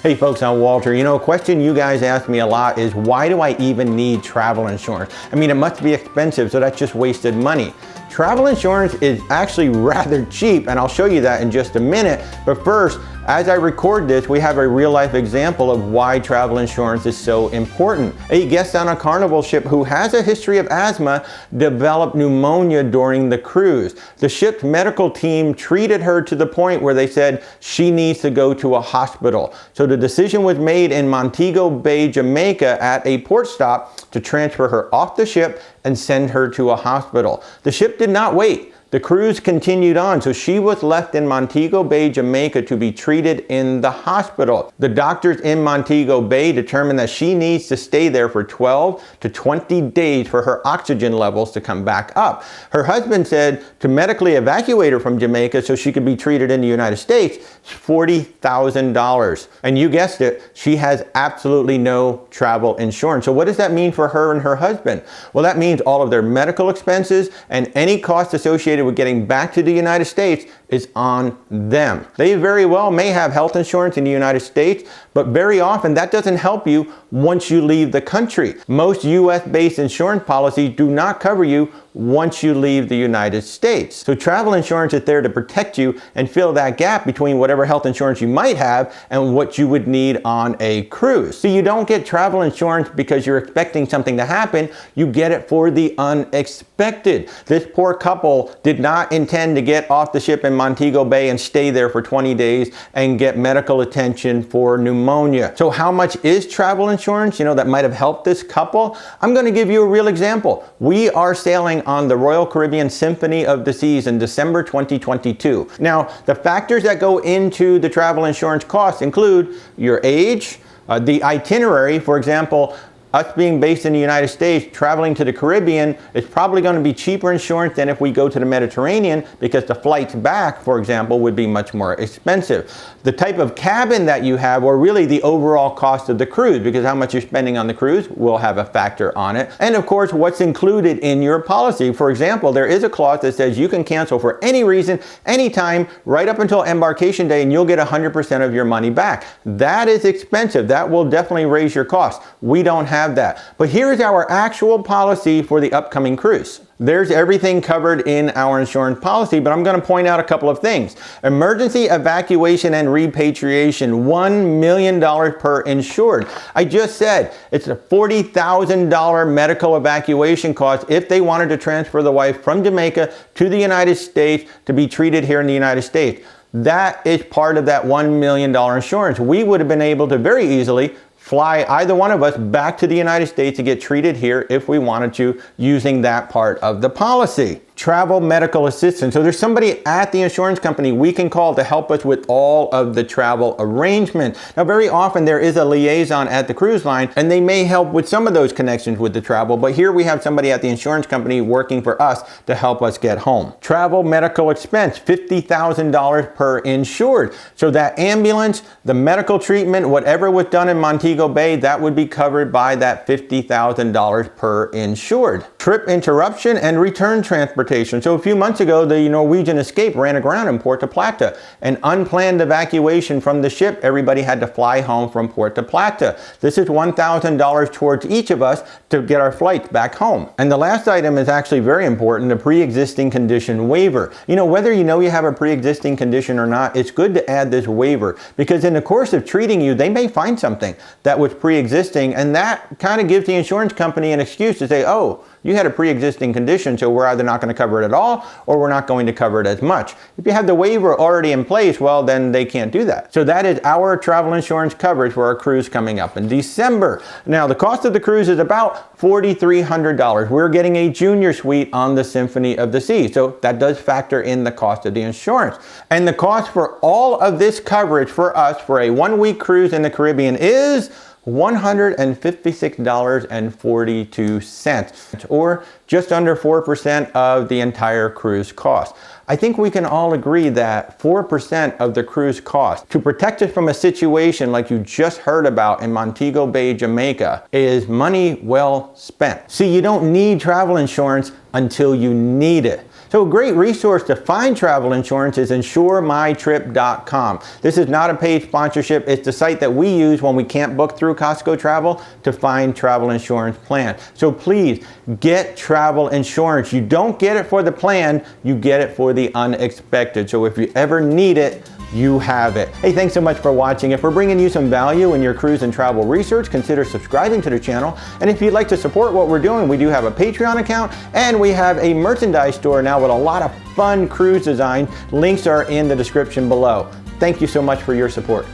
Hey folks, I'm Walter. You know, a question you guys ask me a lot is, why do I even need travel insurance? I mean, it must be expensive, so that's just wasted money. Travel insurance is actually rather cheap, and I'll show you that in just a minute. But first, as I record this, we have a real-life example of why travel insurance is so important. A guest on a Carnival ship who has a history of asthma developed pneumonia during the cruise. The ship's medical team treated her to the point where they said she needs to go to a hospital. So the decision was made in Montego Bay, Jamaica at a port stop to transfer her off the ship and send her to a hospital. The ship did not wait. The cruise continued on, so she was left in Montego Bay, Jamaica to be treated in the hospital. The doctors in Montego Bay determined that she needs to stay there for 12 to 20 days for her oxygen levels to come back up. Her husband said to medically evacuate her from Jamaica so she could be treated in the United States, $40,000. And you guessed it, she has absolutely no travel insurance. So what does that mean for her and her husband? Well, that means all of their medical expenses and any costs associated with getting back to the United States is on them. They very well may have health insurance in the United States, but very often that doesn't help you once you leave the country. Most US-based insurance policies do not cover you once you leave the United States. So travel insurance is there to protect you and fill that gap between whatever health insurance you might have and what you would need on a cruise. So you don't get travel insurance because you're expecting something to happen, you get it for the unexpected. This poor couple did not intend to get off the ship in Montego Bay and stay there for 20 days and get medical attention for pneumonia. So how much is travel insurance, that might have helped this couple? I'm going to give you a real example. We are sailing on the Royal Caribbean Symphony of the Seas in December 2022. Now, the factors that go into the travel insurance costs include your age, the itinerary. For example, us being based in the United States, traveling to the Caribbean is probably going to be cheaper insurance than if we go to the Mediterranean, because the flights back, for example, would be much more expensive. The type of cabin that you have, or really the overall cost of the cruise, because how much you're spending on the cruise will have a factor on it. And of course, what's included in your policy. For example, there is a clause that says you can cancel for any reason, anytime, right up until embarkation day, and you'll get 100% of your money back. That is expensive. That will definitely raise your costs. We don't have that. But here's our actual policy for the upcoming cruise. There's everything covered in our insurance policy, but I'm going to point out a couple of things. Emergency evacuation and repatriation, $1 million per insured. I just said it's a $40,000 medical evacuation cost if they wanted to transfer the wife from Jamaica to the United States to be treated here in the United States. That is part of that $1 million insurance. We would have been able to very easily fly either one of us back to the United States to get treated here if we wanted to, using that part of the policy. Travel medical assistance. So there's somebody at the insurance company we can call to help us with all of the travel arrangements. Now, very often there is a liaison at the cruise line, and they may help with some of those connections with the travel, but here we have somebody at the insurance company working for us to help us get home. Travel medical expense, $50,000 per insured. So that ambulance, the medical treatment, whatever was done in Montego Bay, that would be covered by that $50,000 per insured. Trip interruption and return transportation. So a few months ago, the Norwegian Escape ran aground in Puerto Plata. An unplanned evacuation from the ship, everybody had to fly home from Puerto Plata. This is $1,000 towards each of us to get our flights back home. And the last item is actually very important, the pre-existing condition waiver. Whether you have a pre-existing condition or not, it's good to add this waiver, because in the course of treating you, they may find something that was pre-existing, and that kind of gives the insurance company an excuse to say, oh, you had a pre-existing condition, so we're either not going to cover it at all, or we're not going to cover it as much. If you have the waiver already in place, well, then they can't do that. So that is our travel insurance coverage for our cruise coming up in December. Now, the cost of the cruise is about $4,300. We're getting a junior suite on the Symphony of the Seas, so that does factor in the cost of the insurance. And the cost for all of this coverage for us for a 1-week cruise in the Caribbean is $156.42, or just under 4% of the entire cruise cost. I think we can all agree that 4% of the cruise cost to protect us from a situation like you just heard about in Montego Bay, Jamaica, is money well spent. See, you don't need travel insurance until you need it. So a great resource to find travel insurance is insuremytrip.com. This is not a paid sponsorship. It's the site that we use when we can't book through Costco Travel to find travel insurance plan. So please get travel insurance. You don't get it for the plan, you get it for the unexpected. So if you ever need it, you have it. Hey, thanks so much for watching. If we're bringing you some value in your cruise and travel research, consider subscribing to the channel. And if you'd like to support what we're doing, we do have a Patreon account and we have a merchandise store now with a lot of fun cruise design. Links are in the description below. Thank you so much for your support.